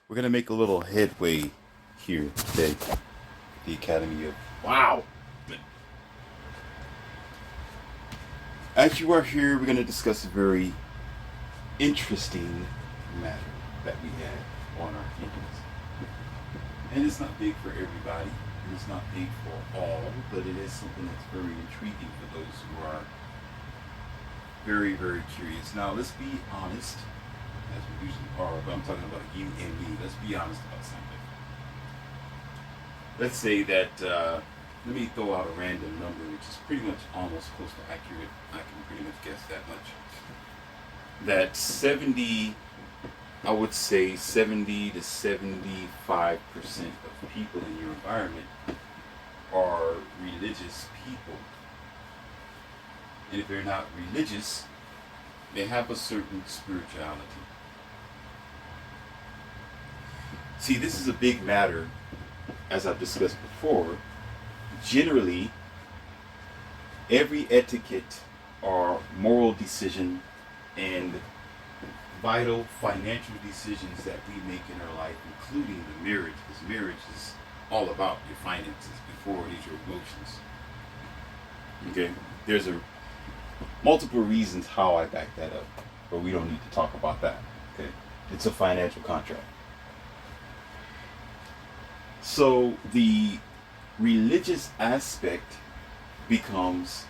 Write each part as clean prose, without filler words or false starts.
We're gonna make a little headway here today at the Academy of Wow. As you are here, we're gonna discuss a very interesting matter that we have on our hands. And it's not big for everybody, and it's not big for all, but it is something that's very intriguing for those who are very, very curious. Now, let's be honest, as we usually are, but I'm talking about you and me. Let's be honest about something. Let's say that, let me throw out a random number, which is pretty much almost close to accurate. I can pretty much guess that much. That 70, I would say 70 to 75% of people in your environment are religious people. And if they're not religious, they have a certain spirituality. See, this is a big matter, as I've discussed before. Generally, every etiquette or moral decision and vital financial decisions that we make in our life, including the marriage, because marriage is all about your finances before it is your emotions. Okay? There's multiple reasons how I back that up, but we don't need to talk about that. Okay? It's a financial contract. So the religious aspect becomes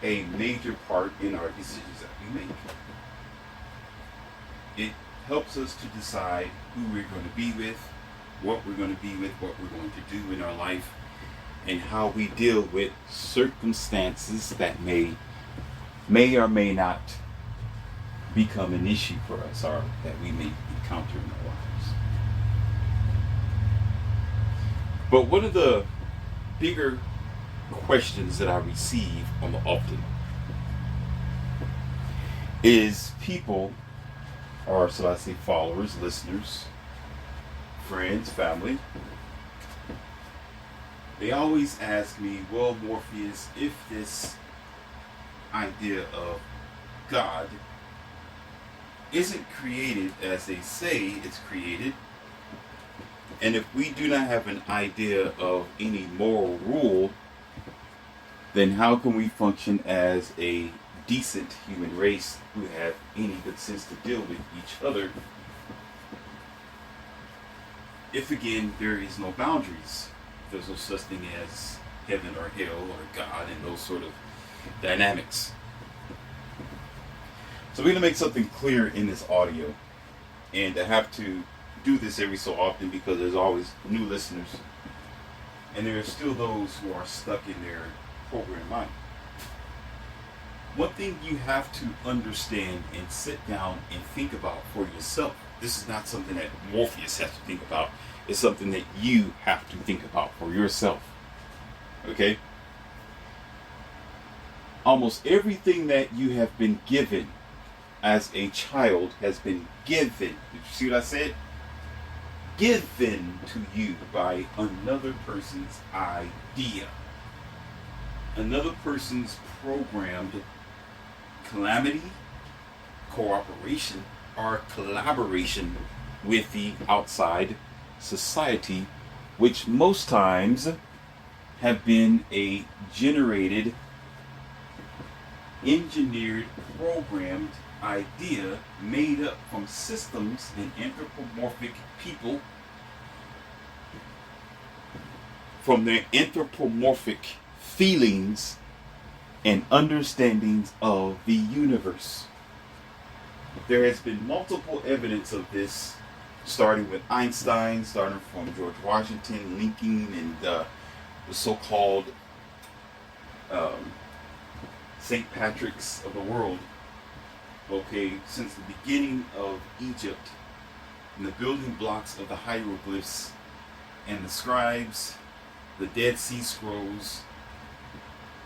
a major part in our decisions that we make. It helps us to decide who we're going to be with, what we're going to be with, what we're going to do in our life, and how we deal with circumstances that may or may not become an issue for us, or that we may encounter in our lives. But one of the bigger questions that I receive often is people, or so I say followers, listeners, friends, family, they always ask me, well, Morpheus, if this idea of God isn't created as they say it's created, and if we do not have an idea of any moral rule, then how can we function as a decent human race who have any good sense to deal with each other if, again, there is no boundaries? There's no such thing as heaven or hell or God and those sort of dynamics. So we're going to make something clear in this audio, and I have to do this every so often because there's always new listeners, and there are still those who are stuck in their program mind. One thing you have to understand and sit down and think about for yourself, this is not something that Morpheus has to think about, it's something that you have to think about for yourself. Okay? Almost everything that you have been given as a child has been given. Did you see what I said? Given to you by another person's idea, another person's programmed calamity, cooperation, or collaboration with the outside society, which most times have been a generated, engineered, programmed idea made up from systems and anthropomorphic people, from their anthropomorphic feelings and understandings of the universe. There has been multiple evidence of this, starting with Einstein, starting from George Washington, Lincoln, and the so-called St. Patrick's of the world. Okay, since the beginning of Egypt, and the building blocks of the hieroglyphs and the scribes, the Dead Sea Scrolls,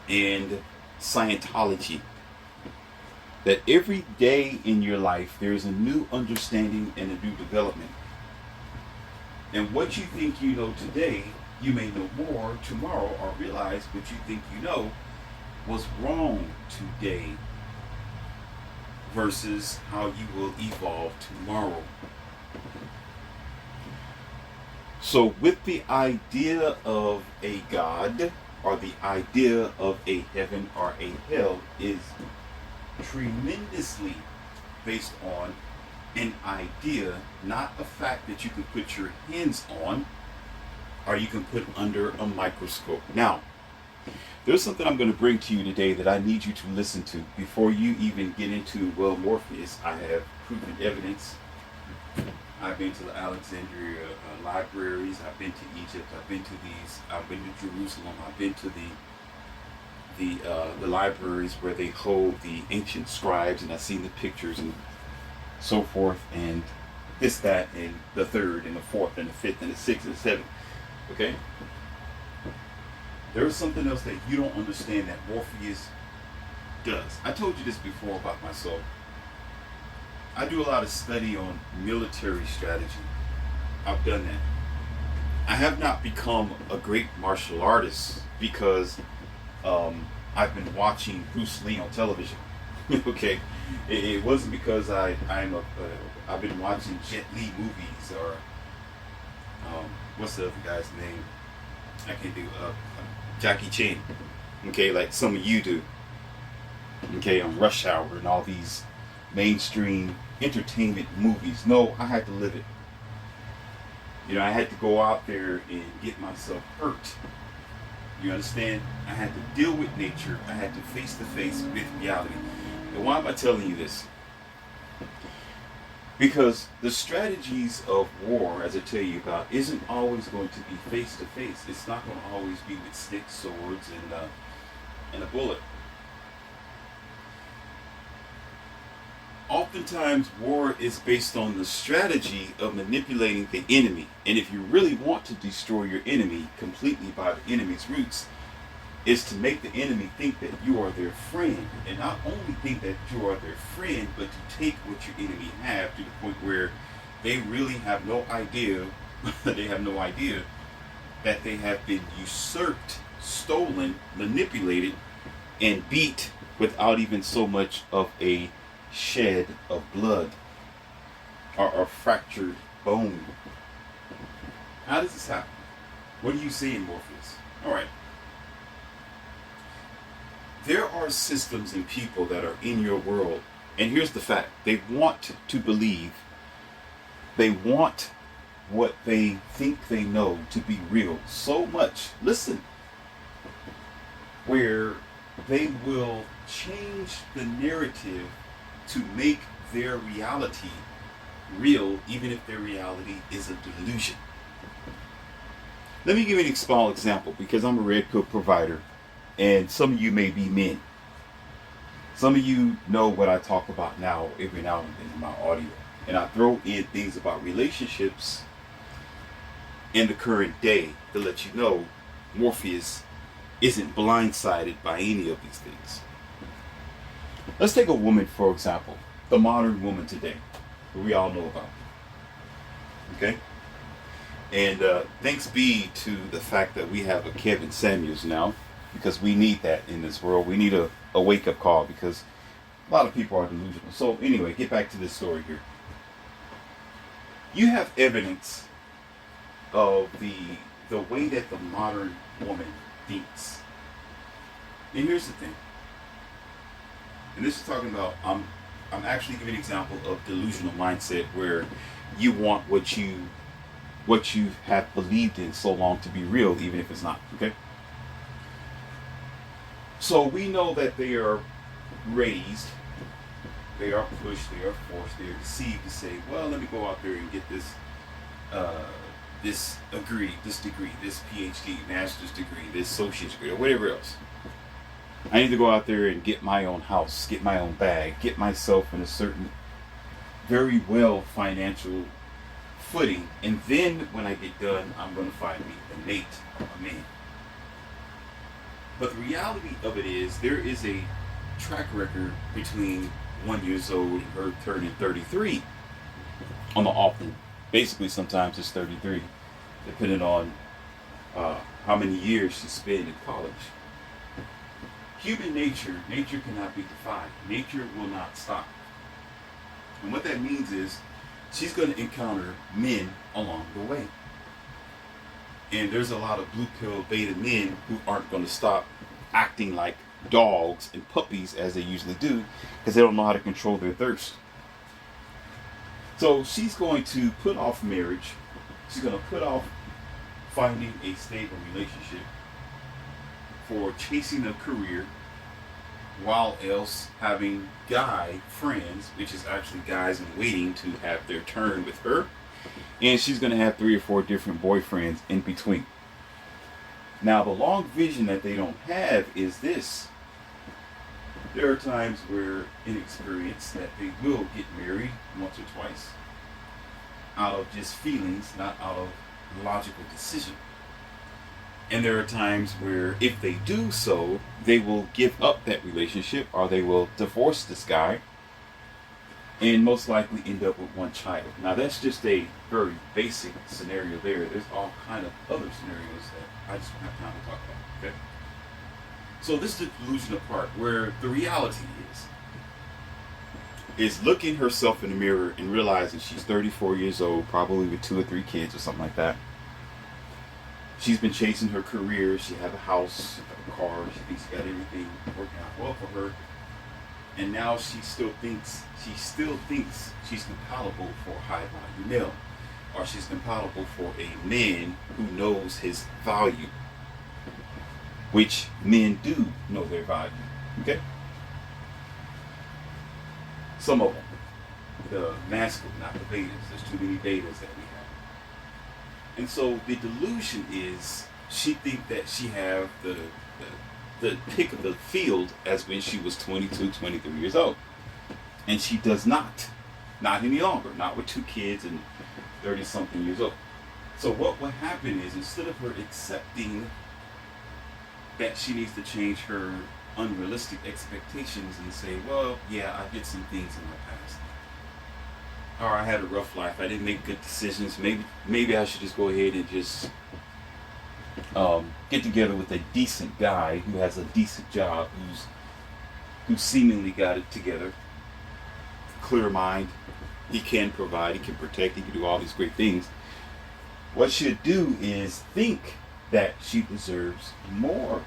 and Scientology, that every day in your life there is a new understanding and a new development. And what you think you know today, you may know more tomorrow, or realize what you think you know was wrong today versus how you will evolve tomorrow. So, with the idea of a God or the idea of a heaven or a hell is tremendously based on an idea, not a fact that you can put your hands on or you can put under a microscope. Now, there's something I'm going to bring to you today that I need you to listen to before you even get into, well, Morpheus. I have proven evidence. I've been to the Alexandria libraries. I've been to Egypt. I've been to Jerusalem. I've been to the libraries where they hold the ancient scribes, and I've seen the pictures and so forth, and this, that, and the third, and the fourth, and the fifth, and the sixth, and the seventh. Okay? There's something else that you don't understand that Morpheus does. I told you this before about myself. I do a lot of study on military strategy. I've done that. I have not become a great martial artist because I've been watching Bruce Lee on television. Okay, it wasn't because I've been watching Jet Li movies or what's the other guy's name? I can't do Jackie Chan. Okay, like some of you do. Okay, on Rush Hour and all these mainstream entertainment movies. No, I had to live it. You know, I had to go out there and get myself hurt. You understand? I had to deal with nature. I had to face to face with reality. And why am I telling you this? Because the strategies of war, as I tell you about, isn't always going to be face to face. It's not going to always be with sticks, swords, and a bullet. Oftentimes, war is based on the strategy of manipulating the enemy. And if you really want to destroy your enemy completely by the enemy's roots, is to make the enemy think that you are their friend. And not only think that you are their friend, but to take what your enemy have to the point where they really have no idea, they have no idea that they have been usurped, stolen, manipulated, and beat without even so much of a shed of blood or a fractured bone. How does this happen? What are you saying, Morpheus? All right. There are systems and people that are in your world, and here's the fact: they want to believe, they want what they think they know to be real so much, listen, where they will change the narrative to make their reality real, even if their reality is a delusion. Let me give you an small example, because I'm a red pill provider, and some of you may be men. Some of you know what I talk about now, every now and then in my audio. And I throw in things about relationships in the current day to let you know Morpheus isn't blindsided by any of these things. Let's take a woman, for example, the modern woman today, who we all know about. Okay? And thanks be to the fact that we have a Kevin Samuels now, because we need that in this world. We need a wake-up call, because a lot of people are delusional. So anyway, get back to this story here. You have evidence of the way that the modern woman thinks. And here's the thing. And this is talking about, I'm actually giving an example of delusional mindset, where you want what you have believed in so long to be real, even if it's not. Okay? So we know that they are raised, they are pushed, they are forced, they are deceived to say, well, let me go out there and get this degree, this PhD, master's degree, this associate's degree, or whatever else. I need to go out there and get my own house, get my own bag, get myself in a certain very well financial footing, and then when I get done, I'm going to find me a mate, a man. But the reality of it is, there is a track record between 1 year old and her turning 33 on the often. Basically, sometimes it's 33, depending on how many years she spent in college. Human nature cannot be defied. Nature will not stop. And what that means is, she's going to encounter men along the way. And there's a lot of blue pill beta men who aren't going to stop acting like dogs and puppies as they usually do because they don't know how to control their thirst. So she's going to put off marriage. She's going to put off finding a stable relationship for chasing a career, while else having guy friends, which is actually guys in waiting to have their turn with her. And she's going to have 3 or 4 different boyfriends in between. Now, the long vision that they don't have is this. There are times where, in experience, that they will get married once or twice out of just feelings, not out of logical decision. And there are times where, if they do so, they will give up that relationship or they will divorce this guy and most likely end up with 1 child. Now, that's just a very basic scenario there. There's all kind of other scenarios that I just don't have time to talk about. Okay? So this is the delusional part where the reality is looking herself in the mirror and realizing she's 34 years old, probably with 2 or 3 kids or something like that. She's been chasing her career. She had a house, she had a car. She thinks she got everything working out well for her. And now she still thinks she's compatible for a high value male, or she's compatible for a man who knows his value, which men do know their value. Okay? Some of them, the masculine, not the betas. There's too many betas that we have. And so the delusion is she thinks that she have the pick of the field as when she was 22, 23 years old. And she does not. Not any longer. Not with 2 kids and 30-something years old. So what will happen is, instead of her accepting that she needs to change her unrealistic expectations and say, well, yeah, I did some things in my past. Or I had a rough life. I didn't make good decisions. Maybe I should just go ahead and just get together with a decent guy who has a decent job, who seemingly got it together, clear mind. He can provide, he can protect, he can do all these great things. What she'll do is think that she deserves more,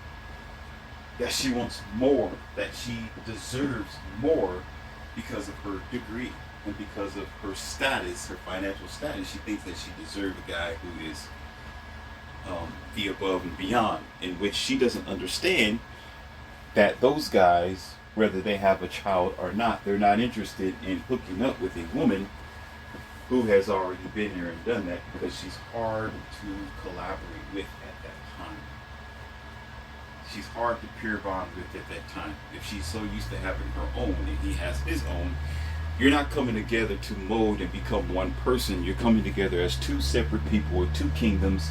that she wants more, that she deserves more because of her degree and because of her status, her financial status. She thinks that she deserves a guy who is the above and beyond, in which she doesn't understand that those guys, whether they have a child or not, they're not interested in hooking up with a woman who has already been there and done that, because she's hard to collaborate with at that time. She's hard to peer bond with at that time. If she's so used to having her own and he has his own, you're not coming together to mold and become one person. You're coming together as 2 separate people with 2 kingdoms,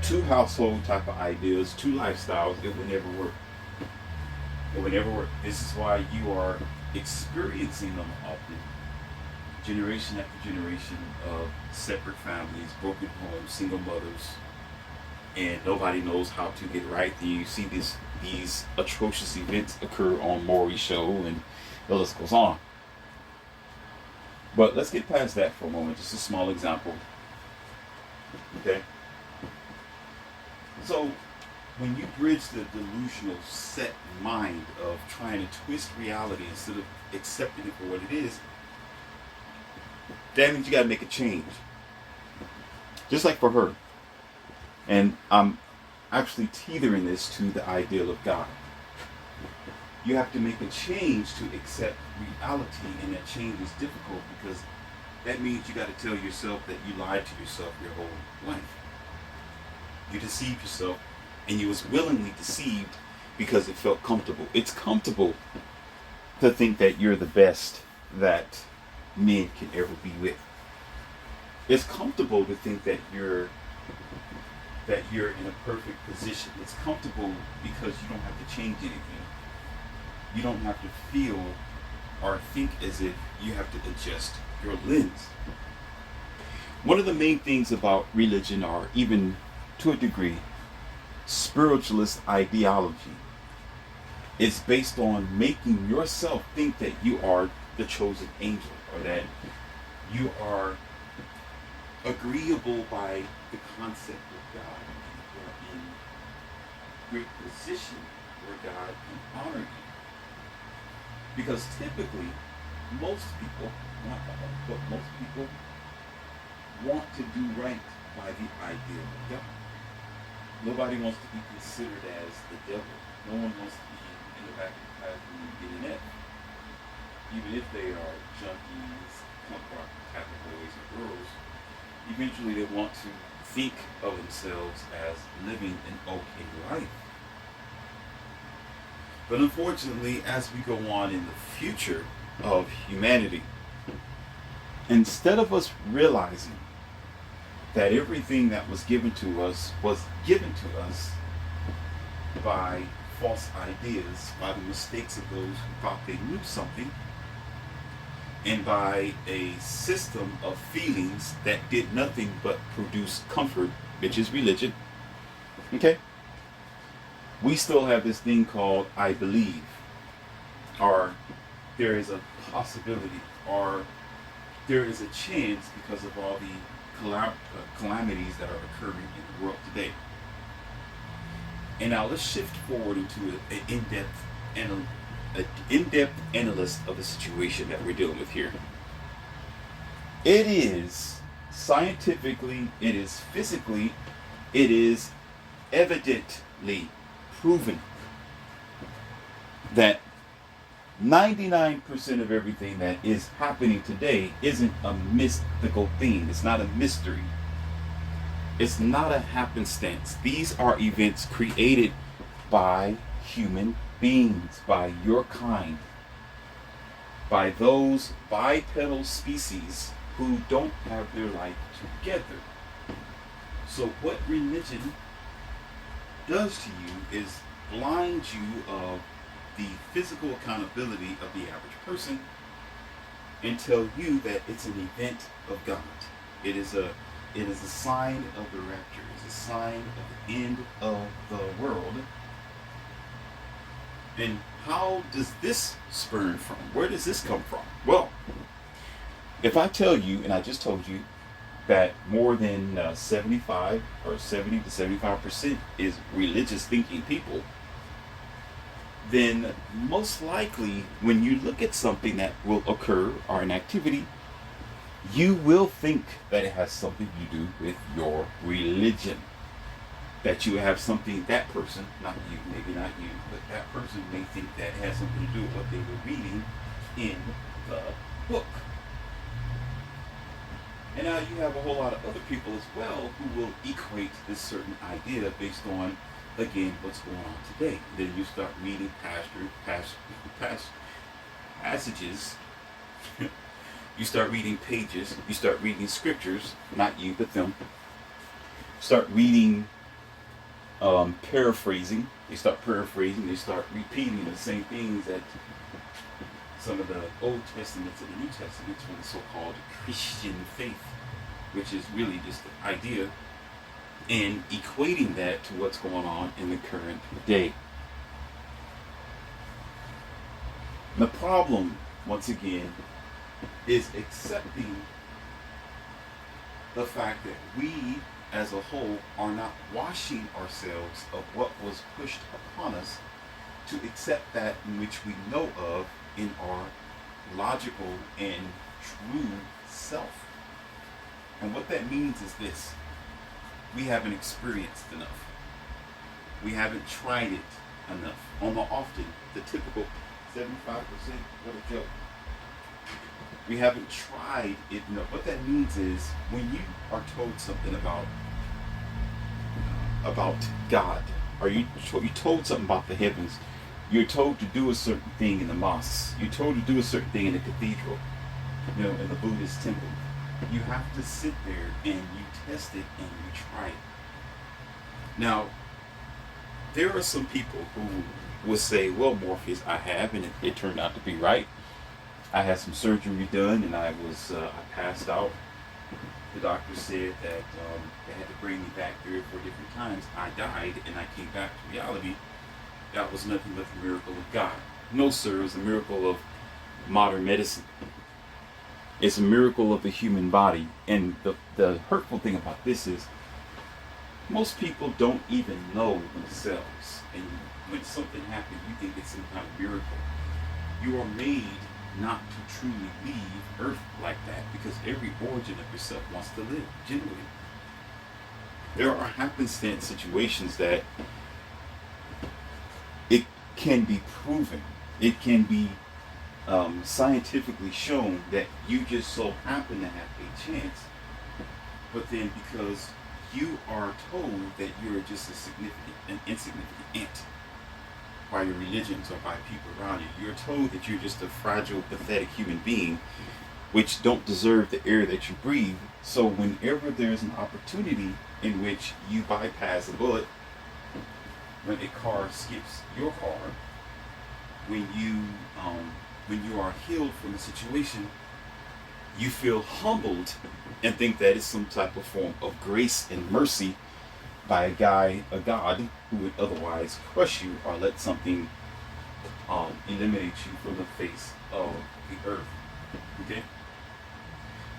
2 household type of ideas, 2 lifestyles. It will never work. It will never work. This is why you are experiencing them often. Generation after generation of separate families, broken homes, single mothers, and nobody knows how to get right. You see these atrocious events occur on Maury's show, and the list goes on. But let's get past that for a moment. Just a small example. Okay? So, when you bridge the delusional set mind of trying to twist reality instead of accepting it for what it is, that means you gotta make a change. Just like for her. And I'm actually tethering this to the ideal of God. You have to make a change to accept reality, and that change is difficult because that means you got to tell yourself that you lied to yourself your whole life. You deceived yourself, and you was willingly deceived because it felt comfortable. It's comfortable to think that you're the best that men can ever be with. It's comfortable to think that you're in a perfect position. It's comfortable because you don't have to change anything. You don't have to feel or think as if you have to adjust your lens. One of the main things about religion, or even to a degree, spiritualist ideology, is based on making yourself think that you are the chosen angel, or that you are agreeable by the concept of God, you are in great position where God can honor you. Because typically, most people, not all, but most people want to do right by the idea of God. Nobody wants to be considered as the devil. No one wants to be in the back of the classroom getting it. Even if they are junkies, punk rock type of boys and girls, eventually they want to think of themselves as living an okay life. But unfortunately, as we go on in the future of humanity, instead of us realizing that everything that was given to us by false ideas, by the mistakes of those who thought they knew something, and by a system of feelings that did nothing but produce comfort, which is religion. Okay? We still have this thing called I believe, or there is a possibility, or there is a chance because of all the calamities that are occurring in the world today. And now let's shift forward into an in-depth analysis of the situation that we're dealing with here. It is scientifically, it is physically, it is evidently proven that 99% of everything that is happening today isn't a mystical thing. It's not a mystery. It's not a happenstance. These are events created by human beings, by your kind, by those bipedal species who don't have their life together. So what religion does to you is blind you of the physical accountability of the average person and tell you that it's an event of God. It is a sign of the rapture. It's a sign of the end of the world. And how does this spurn from? Where does this come from? Well, if I tell you, and I just told you, that more than 75 or 70 to 75% is religious thinking people, then most likely when you look at something that will occur or an activity, you will think that it has something to do with your religion. That you have something, that person, not you, maybe not you, but that person may think that it has something to do with what they were reading in the book. And now you have a whole lot of other people as well who will equate this certain idea based on, again, what's going on today. Then you start reading passages. You start reading pages. You start reading scriptures, not you, but them. Start reading, paraphrasing. They start paraphrasing. They start repeating the same things that some of the Old Testaments and the New Testaments for the so-called Christian faith, which is really just the idea, and equating that to what's going on in the current day. The problem, once again, is accepting the fact that we, as a whole, are not washing ourselves of what was pushed upon us to accept that in which we know of in our logical and true self. And what that means is this: we haven't experienced enough. We haven't tried it enough. On the often, the typical 75%, what a joke. We haven't tried it enough. What that means is when you are told something about God, or you're told something about the heavens, you're told to do a certain thing in the mosques, you're told to do a certain thing in the cathedral, in the Buddhist temple. You have to sit there and you test it and you try it. Now, there are some people who will say, well, Morpheus, I have, and it turned out to be right. I had some surgery done and I passed out. The doctor said that they had to bring me back 3 or 4 different times. I died and I came back to reality. That was nothing but the miracle of God. No, sir, it was a miracle of modern medicine. It's a miracle of the human body. And the hurtful thing about this is most people don't even know themselves. And when something happens, you think it's some kind of miracle. You are made not to truly leave Earth like that, because every origin of yourself wants to live, generally. There are happenstance situations that it can be proven, it can be scientifically shown that you just so happen to have a chance, but then because you are told that you're just an insignificant ant by your religions or by people around you, you're told that you're just a fragile, pathetic human being which don't deserve the air that you breathe. So whenever there's an opportunity in which you bypass a bullet, when a car skips your car, when you are healed from a situation, you feel humbled and think that it's some type of form of grace and mercy by a God who would otherwise crush you or let something eliminate you from the face of the earth. Okay?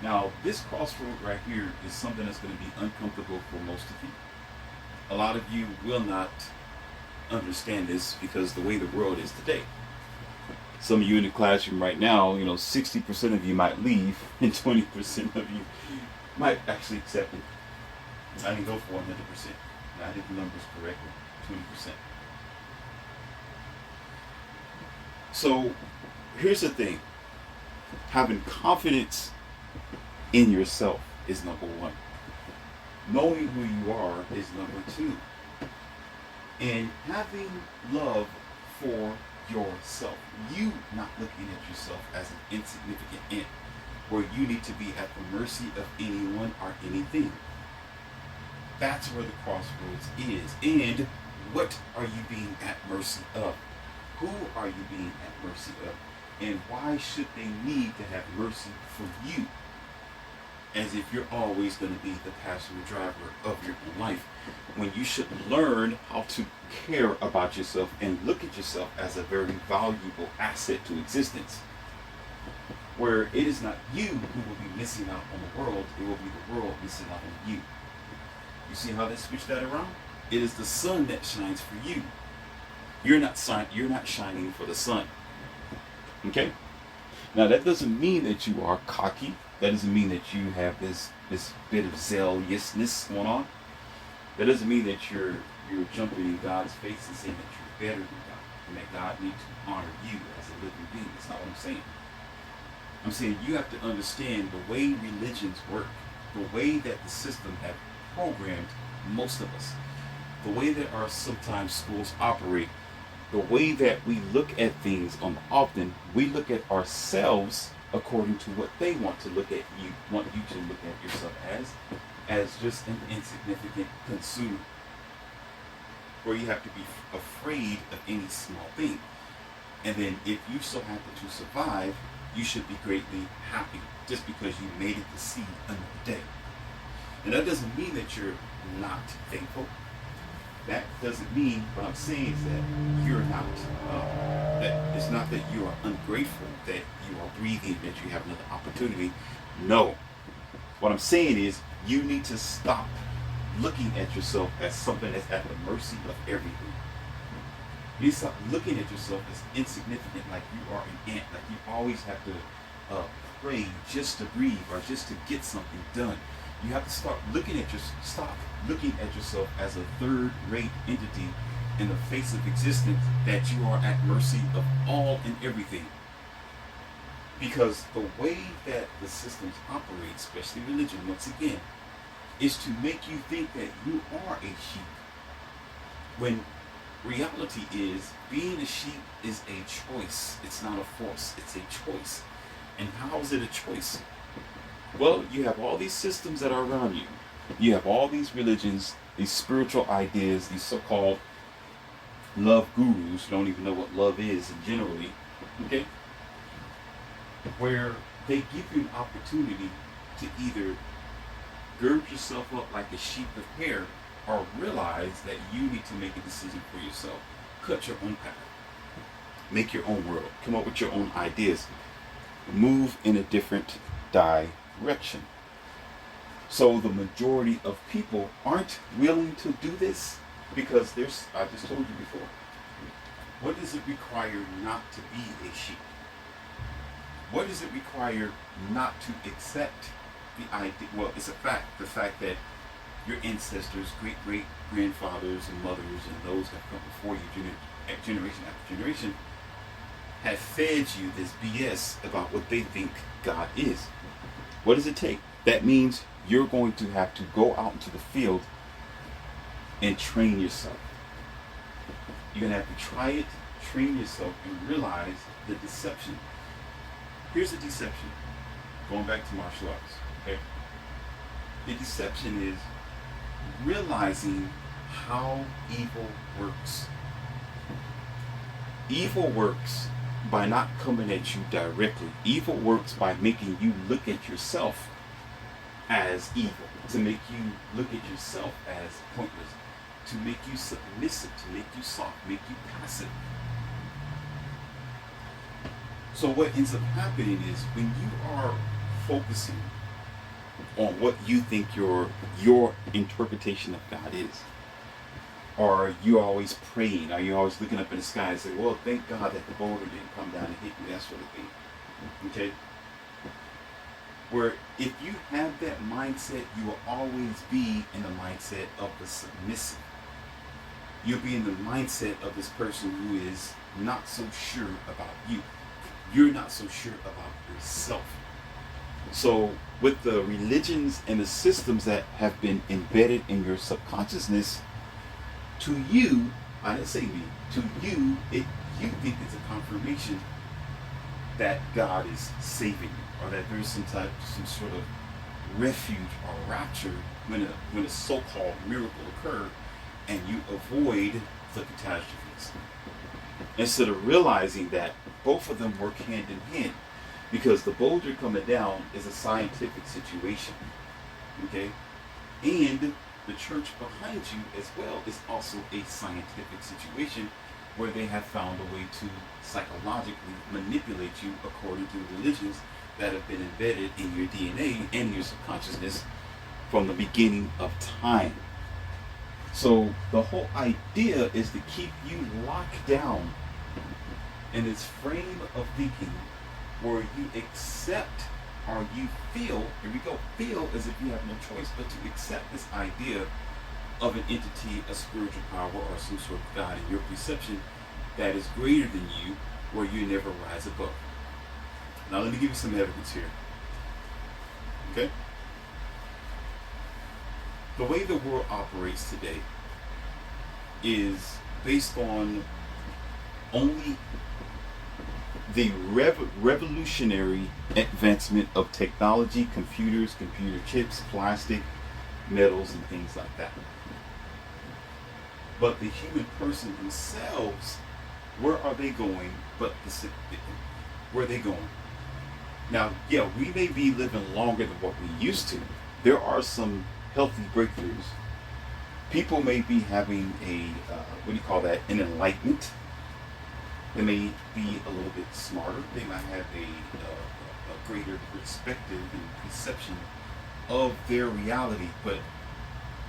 Now, this crossroad right here is something that's going to be uncomfortable for most of you. A lot of you will not understand this because the way the world is today. Some of you in the classroom right now, 60% of you might leave and 20% of you might actually accept it. I didn't go for 100%. I did the numbers correctly, 20%. So here's the thing. Having confidence in yourself is number one. Knowing who you are is number two. And having love for yourself. You not looking at yourself as an insignificant ant where you need to be at the mercy of anyone or anything. That's where the crossroads is. And what are you being at mercy of? Who are you being at mercy of? And why should they need to have mercy for you? As if you're always going to be the passenger driver of your own life, when you should learn how to care about yourself and look at yourself as a very valuable asset to existence, where it is not you who will be missing out on the world, it will be the world missing out on you. You see how they switch that around? It is the sun that shines for you. You're not shining for the sun. Okay? Now that doesn't mean that you are cocky. That doesn't mean that you have this bit of zealousness going on. That doesn't mean that you're jumping in God's face and saying that you're better than God and that God needs to honor you as a living being. That's not what I'm saying. I'm saying you have to understand the way religions work, the way that the system have programmed most of us, the way that our sometimes schools operate, the way that we look at things often, we look at ourselves according to what they want you to look at yourself as just an insignificant consumer, where you have to be afraid of any small thing. And then if you so happen to survive, you should be greatly happy just because you made it to see another day. And that doesn't mean that you're not thankful. That doesn't mean, what I'm saying is that you're not, that it's not that you are ungrateful, that you are breathing, that you have another opportunity. No. What I'm saying is you need to stop looking at yourself as something that's at the mercy of everything. You need to stop looking at yourself as insignificant, like you are an ant, like you always have to pray just to breathe or just to get something done. You have to stop looking at yourself as a third-rate entity in the face of existence, that you are at mercy of all and everything. Because the way that the systems operate, especially religion, once again, is to make you think that you are a sheep. When reality is, being a sheep is a choice. It's not a force, it's a choice. And how is it a choice? Well, you have all these systems that are around you. You have all these religions, these spiritual ideas, these so-called love gurus who don't even know what love is generally, okay? Where they give you an opportunity to either gird yourself up like a sheep of hair or realize that you need to make a decision for yourself. Cut your own path. Make your own world. Come up with your own ideas. Move in a different direction. So the majority of people aren't willing to do this because I just told you before, what does it require not to be a sheep? What does it require not to accept the idea? Well, it's a fact. The fact that your ancestors, great-great-grandfathers and mothers and those that come before you, generation after generation, have fed you this BS about what they think God is. What does it take? That means you're going to have to go out into the field and train yourself. You're going to have to try it, train yourself, and realize the deception. Here's the deception. Going back to martial arts. Okay? The deception is realizing how evil works. Evil works by not coming at you directly. Evil works by making you look at yourself as evil, to make you look at yourself as pointless, to make you submissive, to make you soft, make you passive. So what ends up happening is when you are focusing on what you think your interpretation of God is, or you're always praying, or you're always looking up in the sky and say, well, thank God that the boulder didn't come down and hit me, that sort of thing. Okay? Where if you have that mindset, you will always be in the mindset of the submissive. You'll be in the mindset of this person who is not so sure about you. You're not so sure about yourself. So with the religions and the systems that have been embedded in your subconsciousness, to you, I didn't say me, to you, you think it's a confirmation that God is saving you, or that there's some sort of refuge or rapture when a so-called miracle occurred, and you avoid the catastrophes. Instead of realizing that both of them work hand in hand, because the boulder coming down is a scientific situation, okay, and the church behind you as well is also a scientific situation where they have found a way to psychologically manipulate you according to religions that have been embedded in your DNA and your subconsciousness from the beginning of time. So the whole idea is to keep you locked down in this frame of thinking where you accept or you feel, here we go, feel as if you have no choice but to accept this idea of an entity, a spiritual power, or some sort of God in your perception that is greater than you, where you never rise above. Now let me give you some evidence here. Okay? The way the world operates today is based on only the revolutionary advancement of technology, computers, computer chips, plastic, metals, and things like that. But the human person themselves, where are they going? Where are they going? Now, yeah, we may be living longer than what we used to. There are some healthy breakthroughs. People may be having an enlightenment. They may be a little bit smarter. They might have a greater perspective and perception of their reality. But,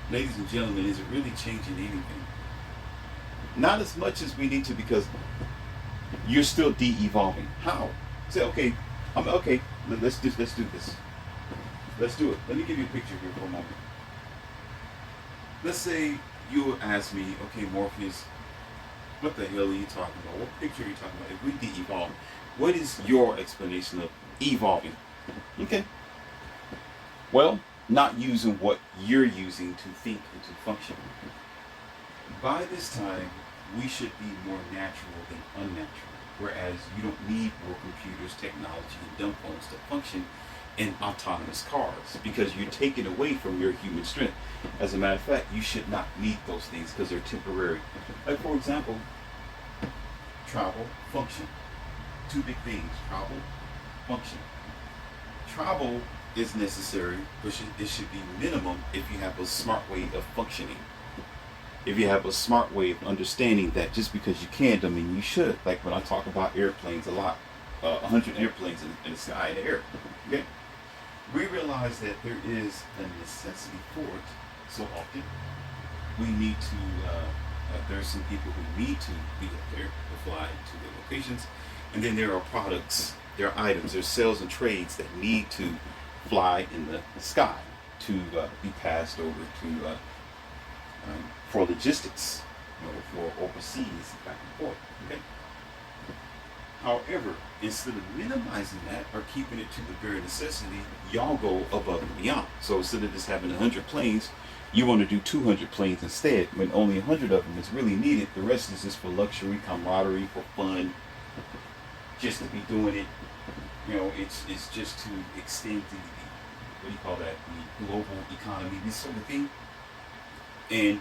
ladies and gentlemen, is it really changing anything? Not as much as we need to, because you're still de-evolving. How? Say, okay, let's do this. Let's do it. Let me give you a picture here for a moment. Let's say you ask me, okay, Morpheus, what the hell are you talking about? What picture are you talking about? If we de-evolve, what is your explanation of evolving? Okay. Well, not using what you're using to think and to function. By this time, we should be more natural than unnatural. Whereas you don't need more computers, technology, and dumb phones to function in autonomous cars, because you're taking away from your human strength. As a matter of fact, you should not need those things because they're temporary. Like, for example, travel, function. Two big things: travel, function. Travel is necessary, but it should be minimum if you have a smart way of functioning. If you have a smart way of understanding that just because you can, I mean you should. Like when I talk about airplanes a lot, 100 airplanes in the sky and air. Okay. we realize that there is a necessity for it. So often we need to, there's some people who need to be up there to fly to their locations. And then there are products, there are items, there's sales and trades that need to fly in the sky to be passed over to, for logistics, for overseas, back and forth. Okay. However, instead of minimizing that or keeping it to the very necessity, y'all go above and beyond. So instead of just having 100 planes, you want to do 200 planes instead, when only 100 of them is really needed. The rest is just for luxury, camaraderie, for fun, just to be doing it. It's just to extend the, what do you call that, the global economy, this sort of thing. And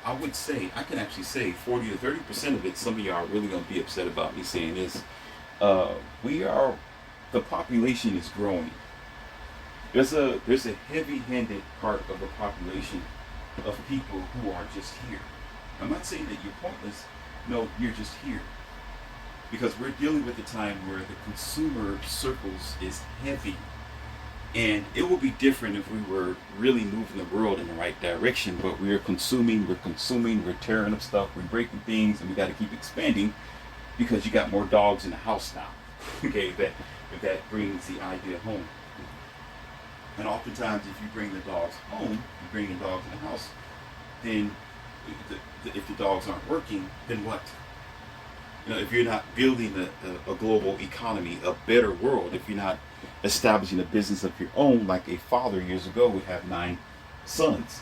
I would say, I can actually say 40 to 30% of it, some of y'all are really going to be upset about me saying this. The population is growing. There's a heavy-handed part of the population of people who are just here. I'm not saying that you're pointless. No, you're just here. Because we're dealing with a time where the consumer circles is heavy. And it will be different if we were really moving the world in the right direction, but we're consuming, we're tearing up stuff, we're breaking things, and we got to keep expanding because you got more dogs in the house now. Okay, if that brings the idea home. And oftentimes, if you bring the dogs home, you bring the dogs in the house, then if the dogs aren't working, then what? If you're not building a global economy, a better world, if you're not establishing a business of your own, like a father years ago would have 9 sons.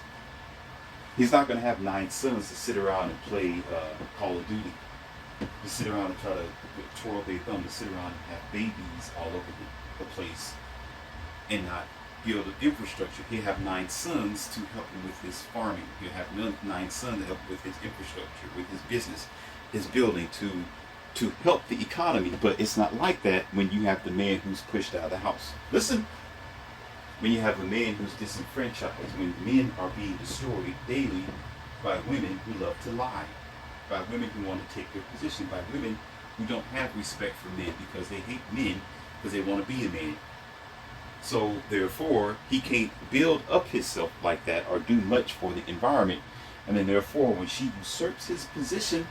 He's not going to have 9 sons to sit around and play Call of Duty, to sit around and try to twirl their thumb, to sit around and have babies all over the place and not build an infrastructure. He'll have 9 sons to help him with his farming. He'll have 9 sons to help with his infrastructure, with his business, his building, to help the economy. But it's not like that when you have the man who's pushed out of the house. Listen, when you have a man who's disenfranchised, when men are being destroyed daily by women who love to lie, by women who want to take their position, by women who don't have respect for men because they hate men because they want to be a man. So therefore, he can't build up himself like that or do much for the environment. And then therefore, when she usurps his position,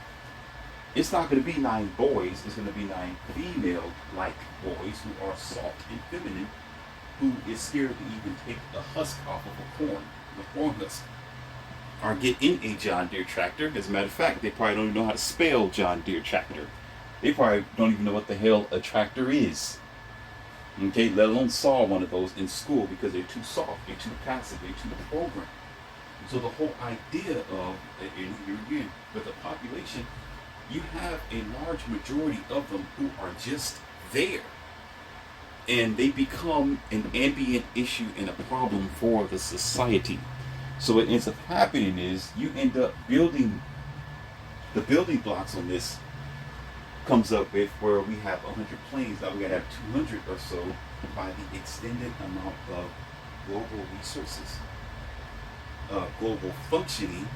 it's not going to be 9 boys, it's going to be 9 female-like boys who are soft and feminine, who is scared to even take the husk off of a corn, the corn husk, or get in a John Deere tractor. As a matter of fact, they probably don't even know how to spell John Deere tractor. They probably don't even know what the hell a tractor is. Okay, let alone saw one of those in school because they're too soft, they're too passive, they're too programmed. So the whole idea of, and here again, with the population, you have a large majority of them who are just there. And they become an ambient issue and a problem for the society. So what ends up happening is you end up building, the building blocks on this comes up with where we have 100 planes, now we're going to have 200 or so by the extended amount of global resources, global functioning,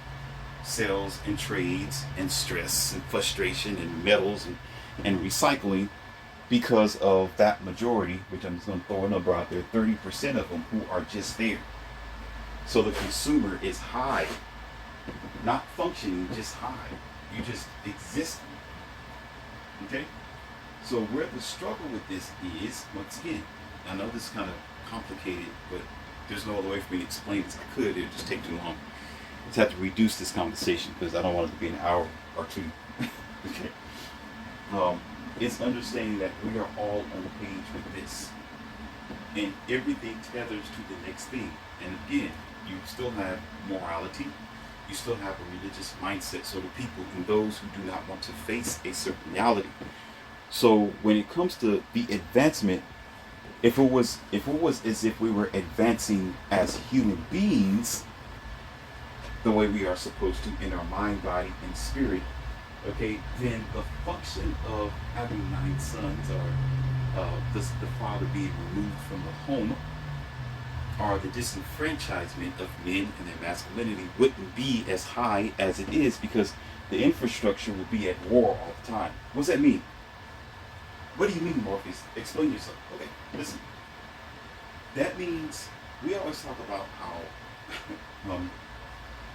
sales and trades and stress and frustration and metals and recycling, because of that majority, which I'm just going to throw a number out there, 30% of them who are just there. So the consumer is high, not functioning, just high. You just exist. Okay? So where the struggle with this is, once again, I know this is kind of complicated, but there's no other way for me to explain this. I could, it would just take too long. I just have to reduce this conversation because I don't want it to be an hour or 2. Okay? It's understanding that we are all on the page with this. And everything tethers to the next thing. And again, you still have morality, you still have a religious mindset, so the people and those who do not want to face a certain reality. So when it comes to the advancement, if it was as if we were advancing as human beings, the way we are supposed to in our mind, body, and spirit, okay, then the function of having 9 sons, or the father being removed from the home, or the disenfranchisement of men and their masculinity wouldn't be as high as it is, because the infrastructure will be at war all the time. What does that mean? What do you mean, Morpheus? Explain yourself. Okay, listen. That means we always talk about how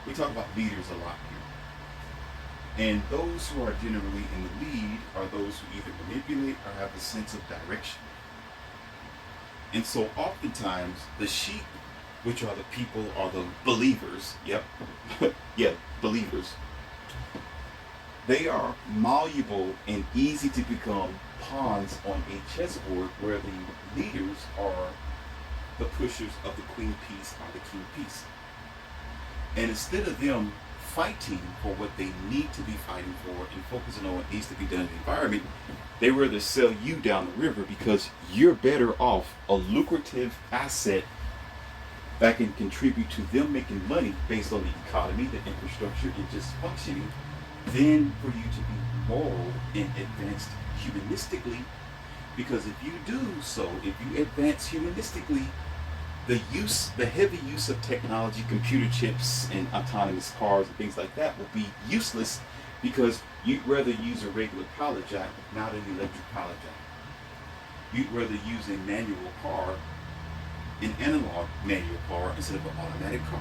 we talk about leaders a lot here. And those who are generally in the lead are those who either manipulate or have a sense of direction. And so oftentimes the sheep, which are the people, are the believers. Yep. Yeah, believers. They are malleable and easy to become pawns on a chessboard where the leaders are the pushers of the queen piece or the king piece. And instead of them fighting for what they need to be fighting for and focusing on what needs to be done in the environment, they rather sell you down the river because you're better off, a lucrative asset that can contribute to them making money based on the economy, the infrastructure, and just functioning, than for you to be moral and advanced humanistically. Because if you do so, if you advance humanistically, the heavy use of technology, computer chips, and autonomous cars and things like that will be useless because you'd rather use a regular pallet jack, not an electric pallet jack. You'd rather use a manual car, an analog manual car, instead of an automatic car.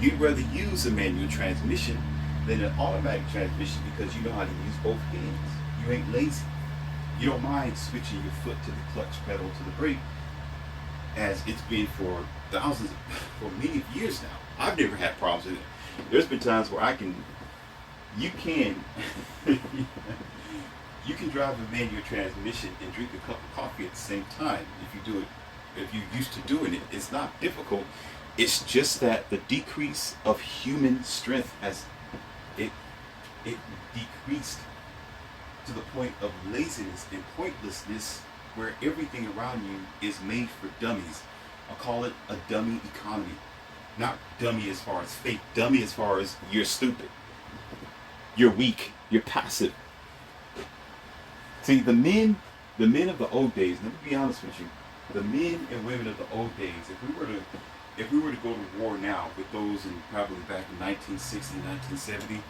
You'd rather use a manual transmission than an automatic transmission because you know how to use both hands. You ain't lazy. You don't mind switching your foot to the clutch pedal to the brake, as it's been for for many years now. I've never had problems with it. There's been times where you can drive a manual transmission and drink a cup of coffee at the same time if you do it. If you're used to doing it, it's not difficult. It's just that the decrease of human strength it decreased to the point of laziness and pointlessness, where everything around you is made for dummies. I call it a dummy economy. Not dummy as far as fake, dummy as far as you're stupid, you're weak, you're passive. See, the men of the old days, let me be honest with you, the men and women of the old days, if we were to go to war now with those in probably back in 1960, 1970,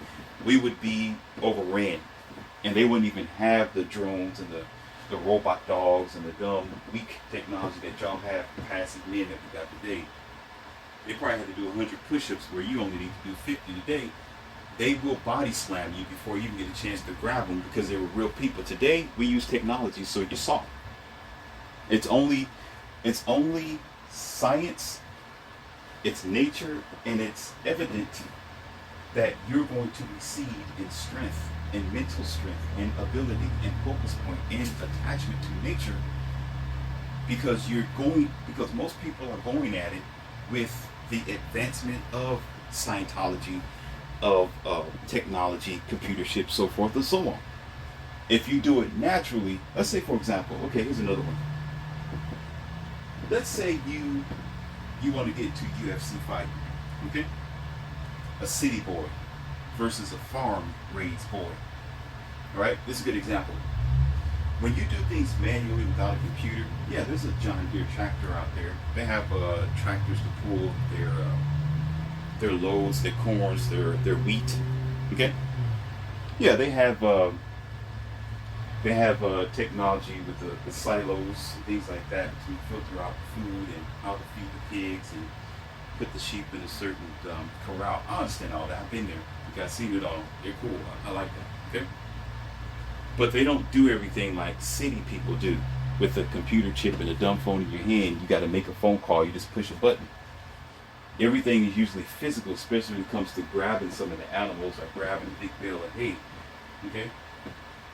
we would be overran. And they wouldn't even have the drones and the robot dogs and the dumb, weak technology that y'all have for passive men that we got today. They probably had to do 100 push-ups where you only need to do 50 today. They will body slam you before you even get a chance to grab them because they were real people. Today, we use technology, so you're soft. It's only science, it's nature, and it's evident that you're going to exceed in strength and mental strength and ability and focus point and attachment to nature because most people are going at it with the advancement of Scientology, of technology, computer chips, so forth and so on. If you do it naturally, let's say for example, okay, here's another one. Let's say you want to get to UFC fighting, okay? A city boy versus a farm raised boy. All right, this is a good example. When you do things manually without a computer, yeah, there's a John Deere tractor out there. They have tractors to pull their loads, their corns, their wheat. Okay, yeah, they have technology with the silos and things like that to filter out food and how to feed the pigs and put the sheep in a certain corral. I understand all that. I've been there. I've seen it all. They're cool. I like that. Okay. But they don't do everything like city people do. With a computer chip and a dumb phone in your hand, you got to make a phone call. You just push a button. Everything is usually physical, especially when it comes to grabbing some of the animals or grabbing a big bale of hay. Okay?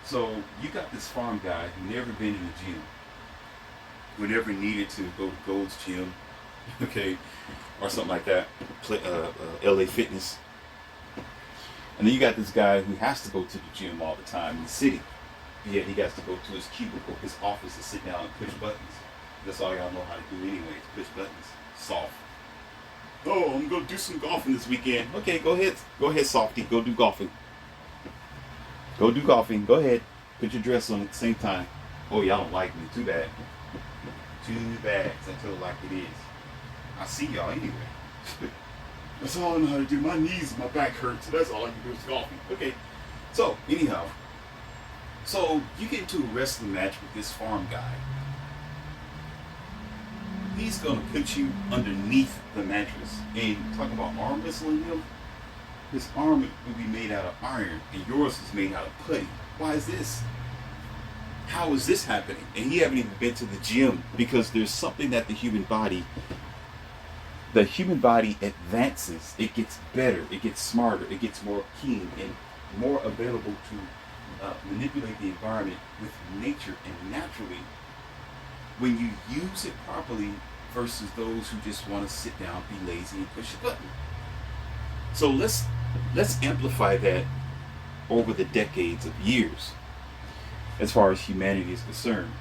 So you got this farm guy who never been in the gym, who never needed to go to Gold's Gym, okay, or something like that, LA Fitness. And then you got this guy who has to go to the gym all the time in the city. Yet he has to go to his cubicle, his office, to sit down and push buttons. That's all y'all know how to do anyway, is push buttons. Soft. Oh, I'm going to do some golfing this weekend. Okay, go ahead. Go ahead, softy. Go do golfing. Go do golfing. Go ahead. Put your dress on at the same time. Oh, y'all don't like me. Too bad. Too bad. I tell it like it is. I see y'all anyway. That's all I know how to do. My knees and my back hurt, so that's all I can do is golfing. Okay. So, anyhow. So, you get into a wrestling match with this farm guy. He's going to put you underneath the mattress. And talking about arm wrestling him, his arm will be made out of iron and yours is made out of putty. Why is this? How is this happening? And he haven't even been to the gym, because there's something that the human body advances. It gets better, it gets smarter, it gets more keen and more available to manipulate the environment with nature and naturally when you use it properly versus those who just want to sit down, be lazy, and push a button. So let's amplify that over the decades of years as far as humanity is concerned.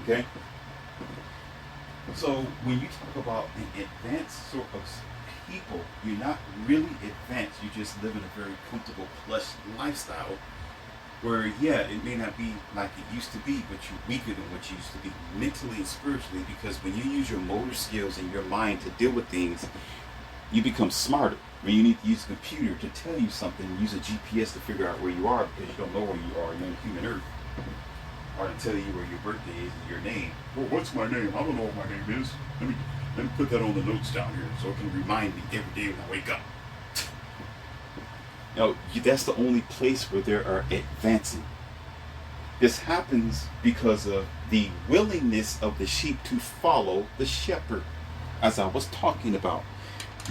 Okay? So when you talk about an advanced sort of people, you're not really advanced. You just live in a very comfortable, plush lifestyle where, yeah, it may not be like it used to be, but you're weaker than what you used to be mentally and spiritually, because when you use your motor skills and your mind to deal with things, you become smarter. When you need to use a computer to tell you something, use a GPS to figure out where you are because you don't know where you are on human earth, or to tell you where your birthday is and your name. Well, what's my name? I don't know what my name is. Let me put that on the notes down here so it can remind me every day when I wake up. Now, that's the only place where there are advancing. This happens because of the willingness of the sheep to follow the shepherd, as I was talking about.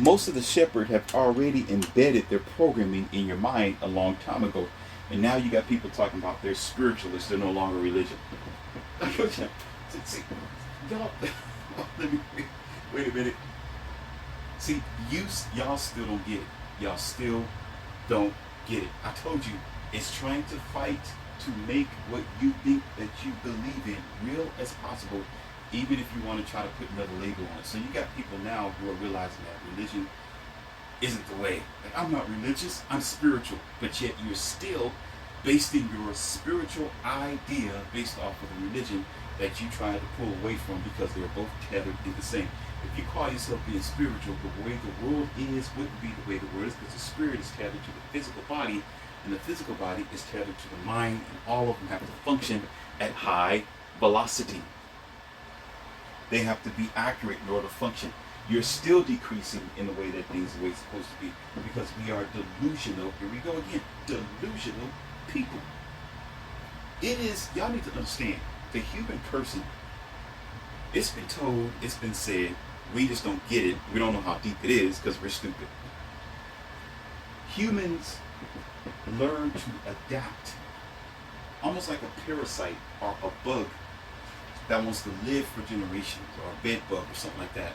Most of the shepherd have already embedded their programming in your mind a long time ago. And now you got people talking about they're spiritualists, they're no longer religion. See, y'all, wait a minute. See, y'all still don't get it. Y'all still don't get it. I told you, it's trying to fight to make what you think that you believe in real as possible, even if you want to try to put another label on it. So you got people now who are realizing that religion isn't the way. Like, I'm not religious, I'm spiritual. But yet you're still basing your spiritual idea based off of the religion that you try to pull away from, because they're both tethered in the same. If you call yourself being spiritual, the way the world is wouldn't be the way the world is, because the spirit is tethered to the physical body, and the physical body is tethered to the mind, and all of them have to function at high velocity. They have to be accurate in order to function. You're still decreasing in the way that things are the way it's supposed to be, because we are delusional. Here we go again. Delusional people. It is, y'all need to understand, the human person, it's been told, it's been said, we just don't get it. We don't know how deep it is because we're stupid. Humans learn to adapt, almost like a parasite or a bug that wants to live for generations, or a bed bug or something like that.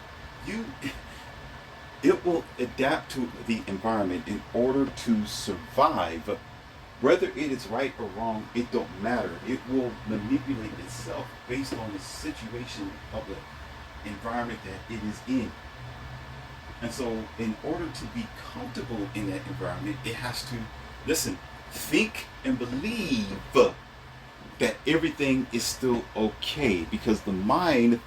It will adapt to the environment in order to survive. Whether it is right or wrong, it don't matter. It will manipulate itself based on the situation of the environment that it is in. And so in order to be comfortable in that environment, it has to, listen, think and believe that everything is still okay, because the mind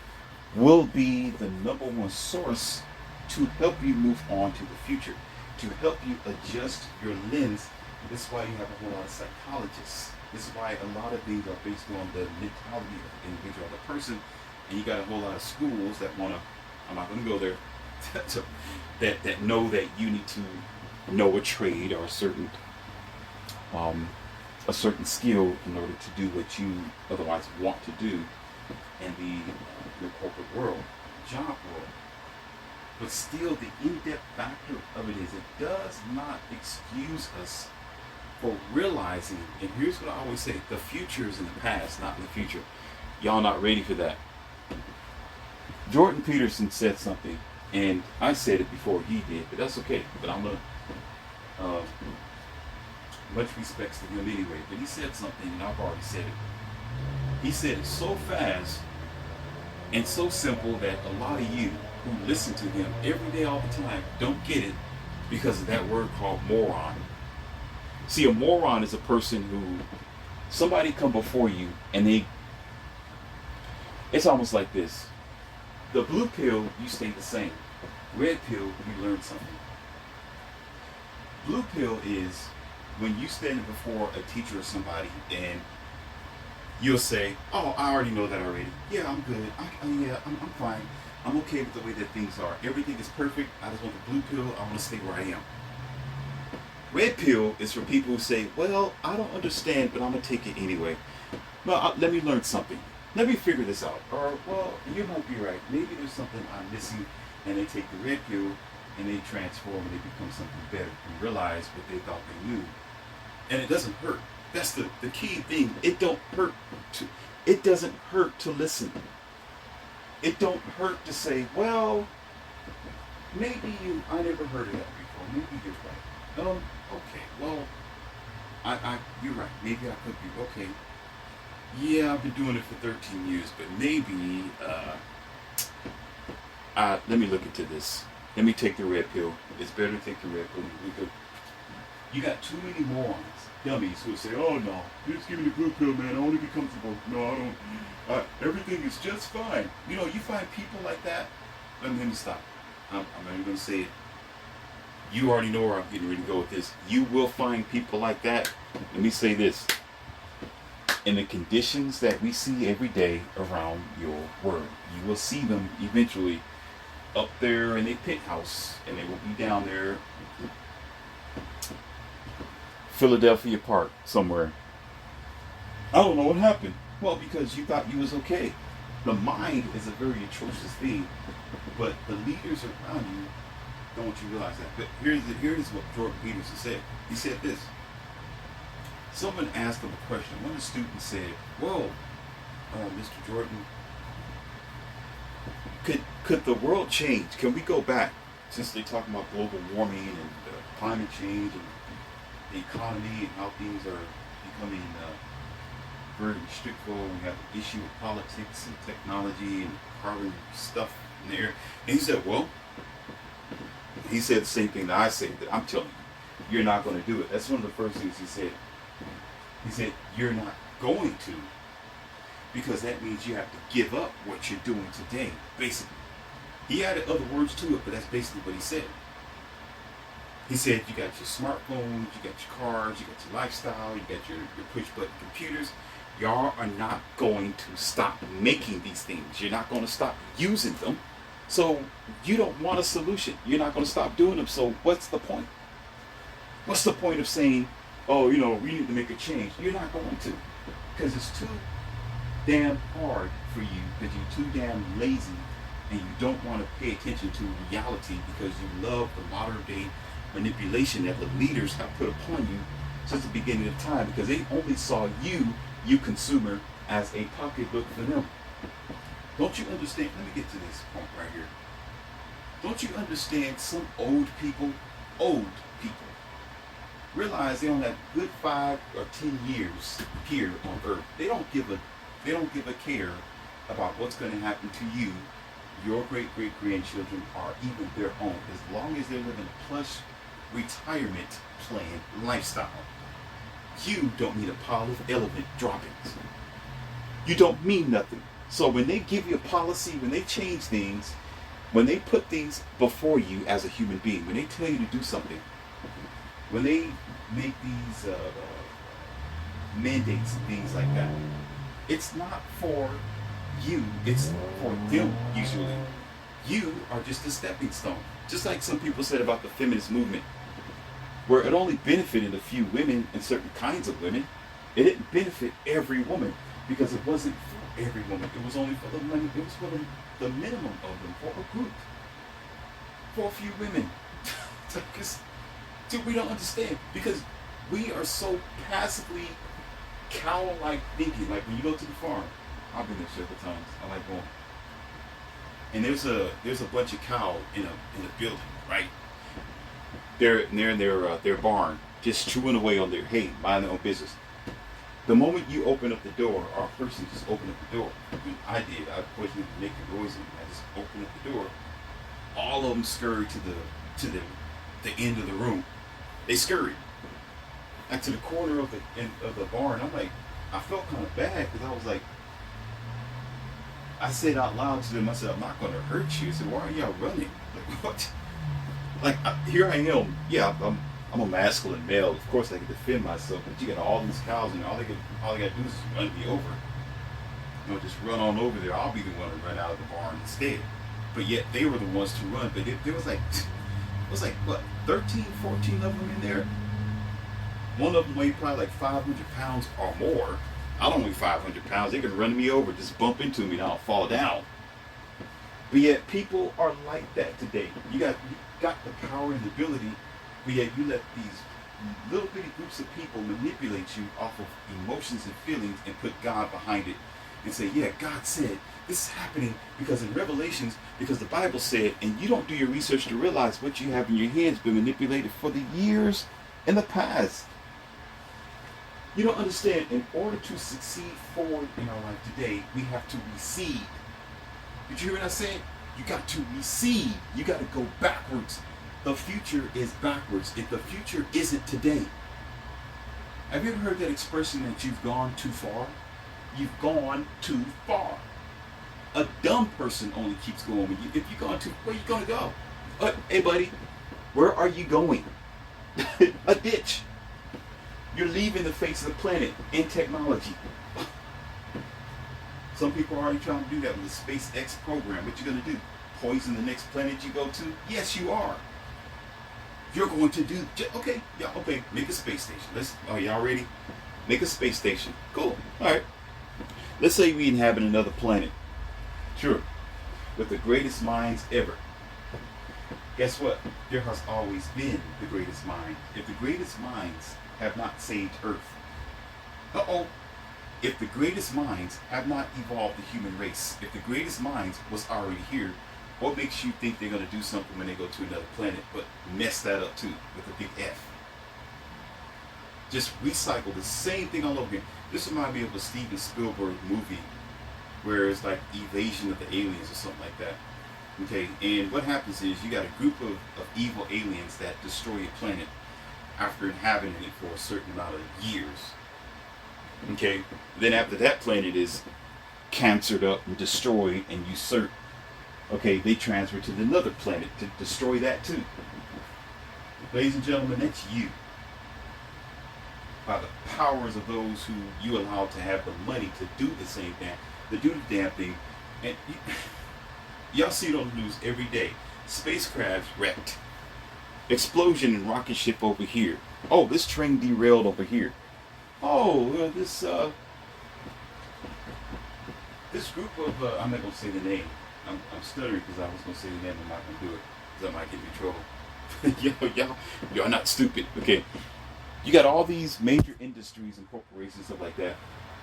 will be the number one source to help you move on to the future, to help you adjust your lens. This is why you have a whole lot of psychologists. This is why a lot of things are based on the mentality of the individual, the person, and you got a whole lot of schools that want to, I'm not going to go there, that know that you need to know a trade or a certain skill in order to do what you otherwise want to do in the corporate world, job world. But still, the in-depth factor of it is, it does not excuse us for realizing, and here's what I always say, the future is in the past, not in the future. Y'all not ready for that. Jordan Peterson said something, and I said it before he did, but that's okay. But I'm going to, much respects to him anyway, but he said something, and I've already said it. He said it so fast and so simple that a lot of you who listen to him every day, all the time, don't get it because of that word called moron. See, a moron is a person who, somebody come before you and it's almost like this. The blue pill, you stay the same. Red pill, you learn something. Blue pill is when you stand before a teacher or somebody and you'll say, "Oh, I already know that already. Yeah, I'm good. I'm fine. I'm okay with the way that things are. Everything is perfect. I just want the blue pill. I want to stay where I am." Red pill is for people who say, "Well, I don't understand, but I'm gonna take it anyway. Well, let me learn something. Let me figure this out." Or, "Well, you might be right. Maybe there's something I'm missing," and they take the red pill and they transform and they become something better and realize what they thought they knew. And it doesn't hurt. That's the key thing. It doesn't hurt to listen. It don't hurt to say, "Well, I never heard of that before. Maybe you're right. Okay, well, you're right. Maybe I could be, okay. Yeah, I've been doing it for 13 years, but maybe, let me look into this. Let me take the red pill. It's better to take the red pill. You got too many morons, dummies, who say, "Oh no, just give me the blue pill, man. I want to be comfortable. No, I don't. Everything is just fine." You find people like that. Let me stop. I'm not even going to say it. You already know where I'm getting ready to go with this. You will find people like that. Let me say this. In the conditions that we see every day around your world, you will see them eventually up there in a penthouse, and they will be down there, Philadelphia Park somewhere. I don't know what happened. Well, because you thought you was okay. The mind is a very atrocious thing, but the leaders around you don't want you to realize that. But here's what Jordan Peterson said. He said this. Someone asked him a question. One of the students said, "Well, Mr. Jordan, could the world change? Can we go back?" Since they talk about global warming and climate change and the economy and how things are becoming very restrictful. We have the issue of politics and technology and carbon stuff in the air. And he said, "Well," he said the same thing that I say, that I'm telling you, you're not going to do it. That's one of the first things he said. He said, "You're not going to, because that means you have to give up what you're doing today," basically. He added other words to it, but that's basically what he said. He said, "You got your smartphones, you got your cars, you got your lifestyle, you got your push-button computers. Y'all are not going to stop making these things. You're not going to stop using them. So you don't want a solution. You're not going to stop doing them. So what's the point? What's the point of saying, oh, we need to make a change?" You're not going to, because it's too damn hard for you, because you're too damn lazy, and you don't want to pay attention to reality because you love the modern day manipulation that the leaders have put upon you since the beginning of time, because they only saw you consumer, as a pocketbook for them. Don't you understand? Let me get to this point right here. Don't you understand? Some old people realize they only have good 5 or 10 years here on earth. They don't give a care about what's going to happen to you, your great-great-grandchildren, or even their own, as long as they're living a plush retirement plan lifestyle. You don't need a pile of element droppings. You don't mean nothing. So when they give you a policy, when they change things, when they put things before you as a human being, when they tell you to do something, when they make these mandates and things like that, it's not for you, it's for them usually. You are just a stepping stone. Just like some people said about the feminist movement, where it only benefited a few women and certain kinds of women. It didn't benefit every woman, because it wasn't for every woman. It was only for the women. It was for the minimum of them, for a group, for a few women. Dude, we don't understand, because we are so passively cow-like thinking. Like when you go to the farm, I've been there several times. I like going. And there's a bunch of cow in a building, right? They're in their barn, just chewing away on their hay, minding their own business. The moment you open up the door, or a person just opened up the door, when I did, I wasn't making noise, and I just opened up the door. All of them scurried to the end of the room. They scurried, like to the corner of the barn. I'm like, I felt kind of bad, because I was like, I said out loud to them, I said, "I'm not going to hurt you." I said, "Why are y'all running? Like what?" Like, here I am. Yeah, I'm a masculine male. Of course, I can defend myself. But you got all these cows, and all they got to do is run me over. just run on over there. I'll be the one to run out of the barn instead. But yet they were the ones to run. But there was like, it was like, what, 13, 14 of them in there? One of them weighed probably like 500 pounds or more. I don't weigh 500 pounds. They can run me over, just bump into me, and I'll fall down. But yet people are like that today. You got the power and the ability, but yet you let these little bitty groups of people manipulate you off of emotions and feelings and put God behind it and say, yeah, God said this is happening because in Revelations, because the Bible said, and you don't do your research to realize what you have in your hands been manipulated for the years in the past. You don't understand, in order to succeed forward in our life today, we have to recede. Did you hear what I said? You got to recede. You got to go backwards. The future is backwards. If the future isn't today. Have you ever heard that expression that you've gone too far? You've gone too far. A dumb person only keeps going. If you've gone too, where are you going to go? Hey, buddy, where are you going? A ditch. You're leaving the face of the planet in technology. Some people are already trying to do that with the SpaceX program. What you going to do? Poison the next planet you go to? Yes, you are. You're going to do, okay, yeah, okay, make a space station. Y'all ready? Make a space station. Cool, all right. Let's say we inhabit another planet. Sure, with the greatest minds ever. Guess what? There has always been the greatest mind. If the greatest minds have not saved Earth, if the greatest minds have not evolved the human race, if the greatest minds was already here, what makes you think they're going to do something when they go to another planet but mess that up too with a big F? Just recycle the same thing all over again. This reminds me of a Steven Spielberg movie where it's like Invasion of the Aliens or something like that. Okay, and what happens is you got a group of evil aliens that destroy a planet after inhabiting it for a certain amount of years. Okay, then after that planet is cancered up and destroyed and usurped, okay, they transfer to another planet to destroy that too. Ladies and gentlemen, that's you. By the powers of those who you allow to have the money to do the same thing, to do the damn thing. And y'all see it on the news every day. Spacecraft wrecked. Explosion in rocket ship over here. Oh, this train derailed over here. Oh, this group of, I'm not going to say the name. I'm stuttering because I was going to say the name. I'm not going to do it because I might get in trouble. y'all not stupid. Okay. You got all these major industries and corporations, stuff like that,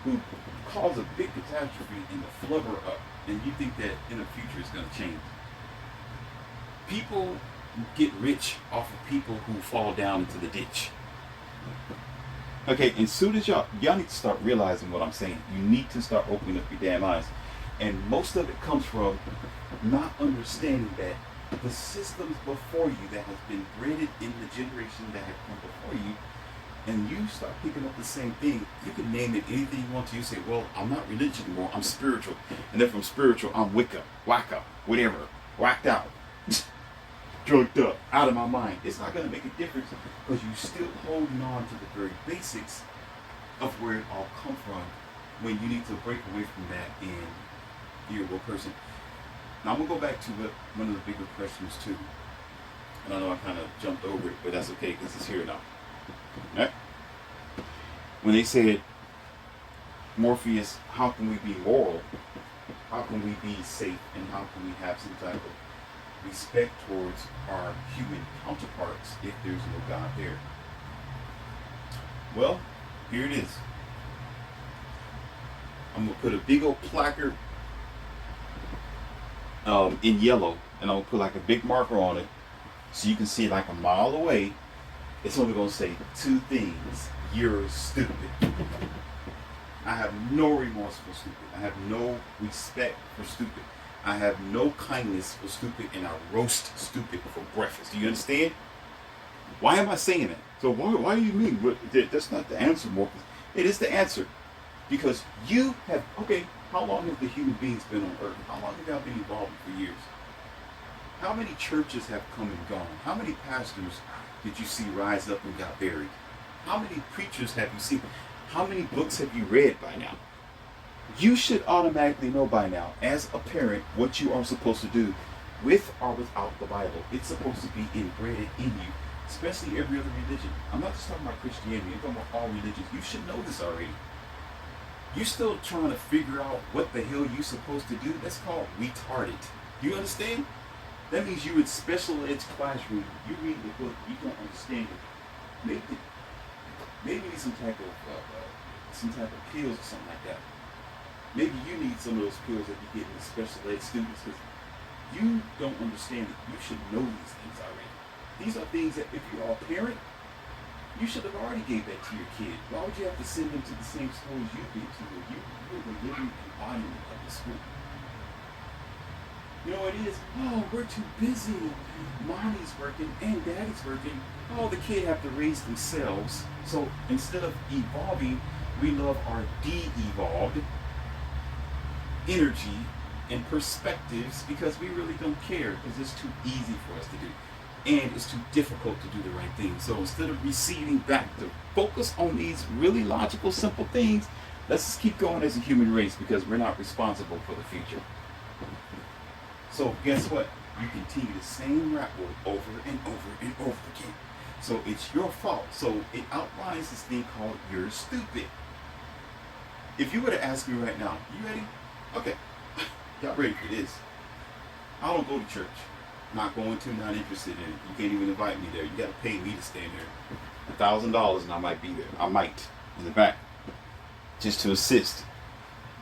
who cause a big catastrophe and the flubber up, and you think that in the future it's going to change. People get rich off of people who fall down into the ditch. Okay, and soon as y'all need to start realizing what I'm saying. You need to start opening up your damn eyes. And most of it comes from not understanding that the systems before you that has been bred in the generation that have come before you, and you start picking up the same thing. You can name it anything you want to. You say, well, I'm not religious anymore, I'm spiritual. And then from spiritual, I'm Wicca, whatever, whacked out, drugged up, out of my mind. It's not going to make a difference because you're still holding on to the very basics of where it all come from when you need to break away from that and be a real person. Now I'm going to go back to one of the bigger questions too. And I know I kind of jumped over it, but that's okay because it's here now. Right? When they said, Morpheus, how can we be moral? How can we be safe? And how can we have some type of respect towards our human counterparts if there's no God there? Well, here it is. I'm going to put a big old placard in yellow, and I'm going to put like a big marker on it so you can see it like a mile away. It's only going to say two things. You're stupid. I have no remorse for stupid. I have no respect for stupid. I have no kindness for stupid, and I roast stupid for breakfast. Do you understand? Why am I saying that? So why do you mean? That's not the answer, Morpheus. It is the answer. Because you have, okay, how long have the human beings been on earth? How long have y'all been evolving for years? How many churches have come and gone? How many pastors did you see rise up and got buried? How many preachers have you seen? How many books have you read by now? You should automatically know by now, as a parent, what you are supposed to do with or without the Bible. It's supposed to be inbred in you, especially every other religion. I'm not just talking about Christianity, I'm talking about all religions. You should know this already. You're still trying to figure out what the hell you're supposed to do. That's called retarded. You understand? That means you're in special ed classroom. You read the book, you don't understand it. Maybe need some type of pills or something like that. Maybe you need some of those pills that you get in the special ed students because you don't understand it. You should know these things already. These are things that if you are a parent, you should have already gave that to your kid. Why would you have to send them to the same school as you did to? You're the living embodiment of the school. You know what it is? Oh, we're too busy. Mommy's working and daddy's working. Oh, the kid have to raise themselves. So instead of evolving, we love our de-evolved energy and perspectives because we really don't care because it's too easy for us to do. And it's too difficult to do the right thing. So instead of receiving back to focus on these really logical, simple things, let's just keep going as a human race because we're not responsible for the future. So guess what? You continue the same rap word over and over and over again. So it's your fault. So it outlines this thing called you're stupid. If you were to ask me right now, you ready? Okay, y'all ready for this? I don't go to church. Not going to, not interested in it. You can't even invite me there. You gotta pay me to stand there. $1,000 and I might be there. I might, in the back, just to assist.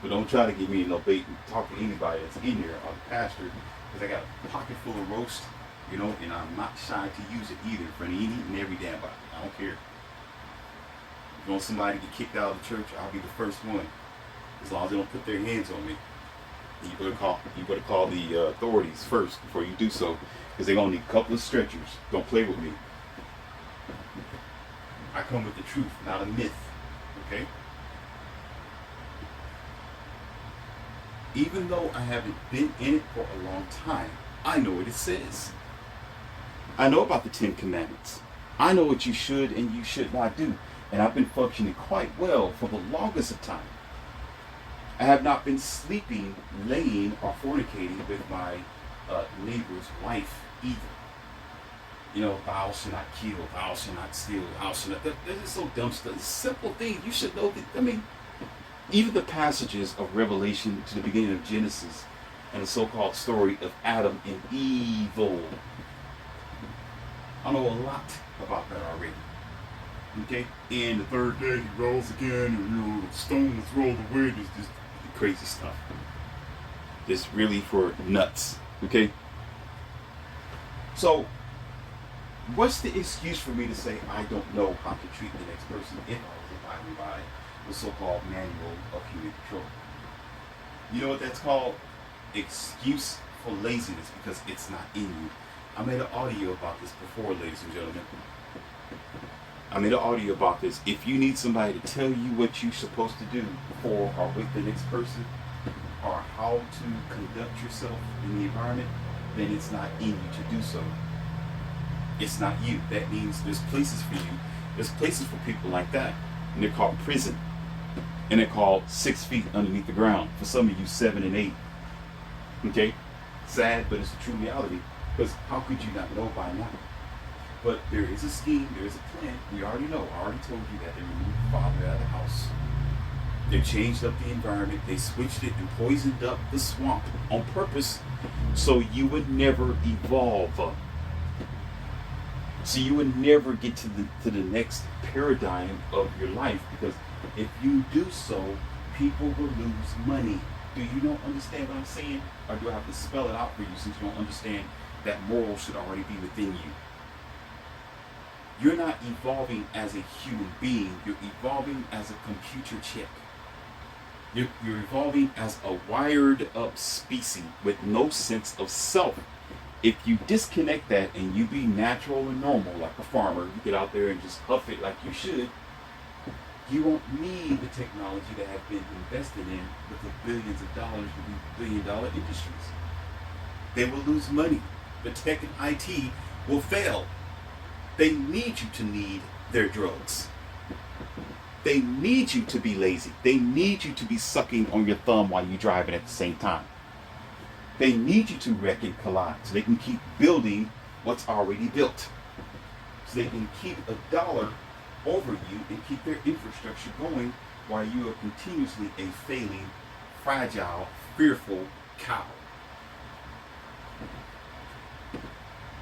But don't try to give me no bait and talk to anybody that's in there or the pastor, because I got a pocket full of roast, you know, and I'm not shy to use it either for any and every damn body. I don't care. If you want somebody to get kicked out of the church, I'll be the first one, as long as they don't put their hands on me. You better call the authorities first before you do so, because they're gonna need a couple of stretchers. Don't play with me. I come with the truth, not a myth. Okay? Even though I haven't been in it for a long time, I know what it says. I know about the 10 Commandments. I know what you should and you should not do. And I've been functioning quite well for the longest of time. I have not been sleeping, laying, or fornicating with my neighbor's wife either. You know, thou shalt not kill, thou shalt not steal, thou shalt not. That is so dumb stuff. It's simple things. You should know that. I mean, even the passages of Revelation to the beginning of Genesis and the so-called story of Adam and Evil. I know a lot about that already. Okay? And the third day he rose again, and you know, the stones rolled away. This crazy stuff. This really for nuts. Okay? So, what's the excuse for me to say I don't know how to treat the next person if I was abiding by the so-called manual of human control? You know what that's called? Excuse for laziness, because it's not in you. I made an audio about this before, ladies and gentlemen. I made an audio about this. If you need somebody to tell you what you're supposed to do for or with the next person, or how to conduct yourself in the environment, then it's not in you to do so. It's not you. That means there's places for you. There's places for people like that. And they're called prison. And they're called 6 feet underneath the ground. For some of you, 7 and 8. Okay? Sad, but it's a true reality. Because how could you not know by now? But there is a scheme, there is a plan. We already know. I already told you that they removed the father out of the house. They changed up the environment. They switched it and poisoned up the swamp on purpose so you would never evolve. So you would never get to the next paradigm of your life, because if you do so, people will lose money. Do you not understand what I'm saying? Or do I have to spell it out for you since you don't understand that moral should already be within you? You're not evolving as a human being. You're evolving as a computer chip. You're evolving as a wired up species with no sense of self. If you disconnect that and you be natural and normal like a farmer, you get out there and just huff it like you should, you won't need the technology that have been invested in with the billions of dollars with these billion-dollar industries. They will lose money. The tech and IT will fail. They need you to need their drugs. They need you to be lazy. They need you to be sucking on your thumb while you're driving at the same time. They need you to wreck and collide so they can keep building what's already built. So they can keep a dollar over you and keep their infrastructure going while you are continuously a failing, fragile, fearful cow.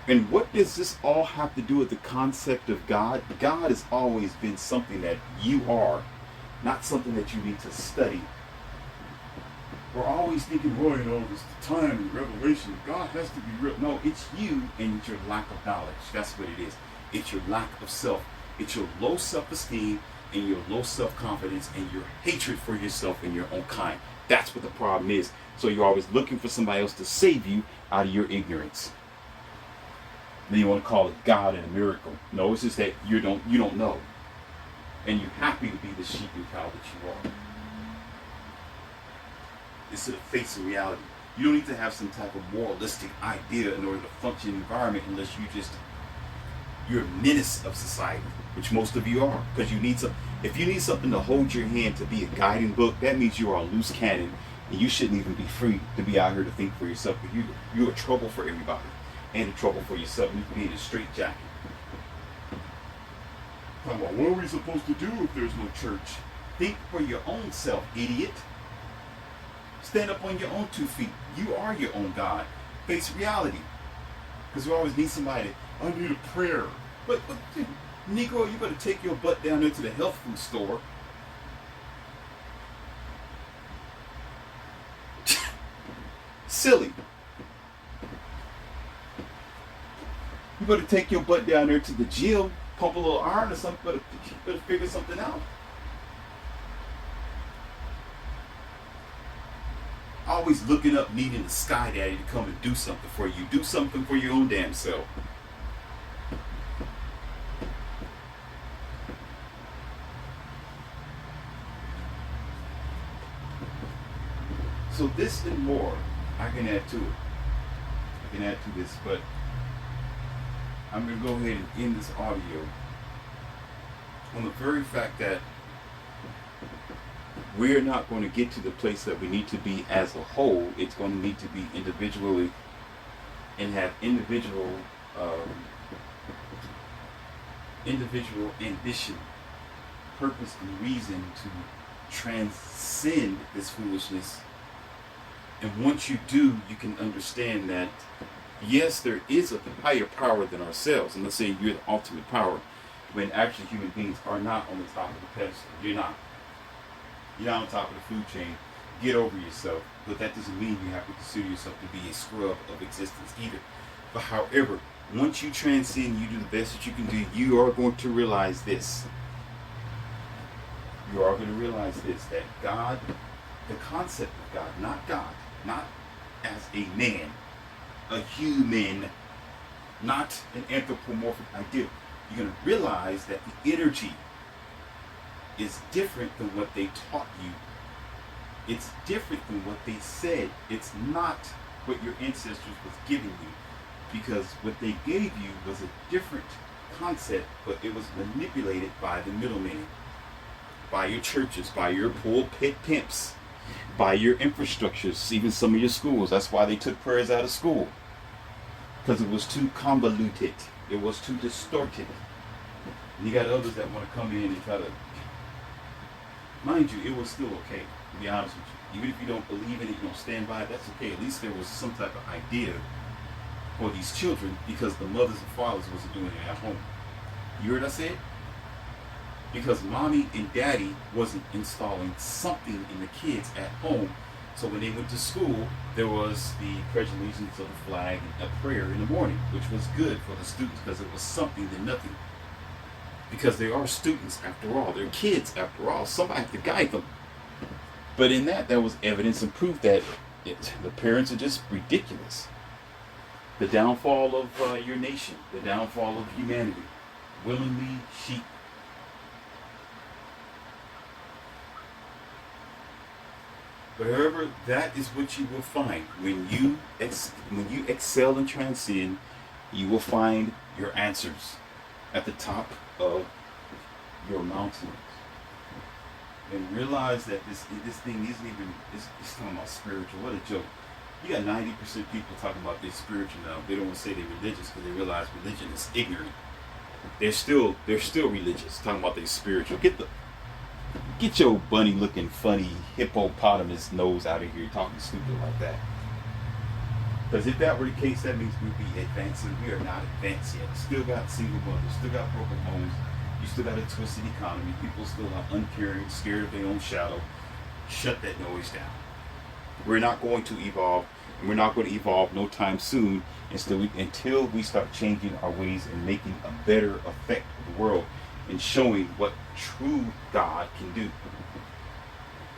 And what does this all have to do with the concept of God? God has always been something that you are, not something that you need to study. We're always thinking, well, this time in Revelation, God has to be real. No, it's you and it's your lack of knowledge. That's what it is. It's your lack of self. It's your low self-esteem and your low self-confidence and your hatred for yourself and your own kind. That's what the problem is. So you're always looking for somebody else to save you out of your ignorance. Then you want to call it God and a miracle. No, it's just that you don't know. And you're happy to be the sheep and cow that you are. It's to the face of reality. You don't need to have some type of moralistic idea in order to function in an environment unless you're a menace of society, which most of you are. Because if you need something to hold your hand to be a guiding book, that means you are a loose cannon and you shouldn't even be free to be out here to think for yourself. Because you're a trouble for everybody and a trouble for yourself. You can be in a straitjacket. Talking about what are we supposed to do if there's no church? Think for your own self, idiot. Stand up on your own 2 feet. You are your own God. Face reality. Because we always need somebody. I need a prayer. But dude, Negro, you better take your butt down there to the health food store. Silly. You better take your butt down there to the gym, pump a little iron or something. You better figure something out. Always looking up, needing the sky daddy to come and do something for you. Do something for your own damn self. So this and more, I can add to it. I can add to this, but I'm going to go ahead and end this audio on the very fact that we're not going to get to the place that we need to be as a whole. It's going to need to be individually and have individual ambition, purpose, and reason to transcend this foolishness. And once you do, you can understand that yes, there is a higher power than ourselves. And let's say you're the ultimate power, when actually human beings are not on the top of the pedestal. You're not. You're not on top of the food chain. Get over yourself. But that doesn't mean you have to consider yourself to be a scrub of existence either. But however, once you transcend, you do the best that you can do, you are going to realize this. You are going to realize this, that God, the concept of God, not as a man, a human, not an anthropomorphic idea. You're going to realize that the energy is different than what they taught you. It's different than what they said. It's not what your ancestors was giving you, because what they gave you was a different concept, but it was manipulated by the middlemen, by your churches, by your pulpit pimps, by your infrastructures, even some of your schools. That's why they took prayers out of school, because it was too convoluted. It was too distorted. And you got others that want to come in and try to, mind you, it was still okay, to be honest with you. Even if you don't believe in it, you don't stand by it, that's okay. At least there was some type of idea for these children, because the mothers and fathers wasn't doing it at home. You heard what I said? Because mommy and daddy wasn't installing something in the kids at home. So when they went to school, there was the pledge of allegiance of the flag and a prayer in the morning, which was good for the students because it was something than nothing. Because they are students after all. They're kids after all. Somebody had to guide them. But in that, there was evidence and proof that the parents are just ridiculous. The downfall of your nation, the downfall of humanity. Willingly sheep. But however, that is what you will find. When you excel and transcend, you will find your answers at the top of your mountains. and realize that this thing isn't even, it's talking about spiritual. What a joke. You got 90% people talking about they're spiritual now. They don't want to say they're religious because they realize religion is ignorant. They're still religious, talking about they're spiritual. Get your bunny looking funny hippopotamus nose out of here talking stupid like that. Because if that were the case, that means we'd be advancing. We are not advanced yet. Still got single mothers, still got broken homes, you still got a twisted economy, people still are uncaring, scared of their own shadow. Shut that noise down. We're not going to evolve, and we're not going to evolve no time soon until we start changing our ways and making a better effect of the world and showing what true God can do.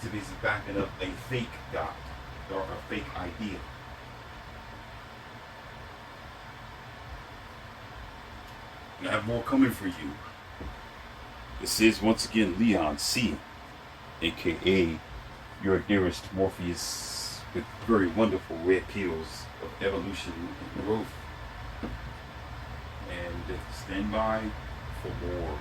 To be backing up a fake God or a fake idea. I have more coming for you. This is once again Leon C, aka your dearest Morpheus with very wonderful red pills of evolution and growth. And stand by for more.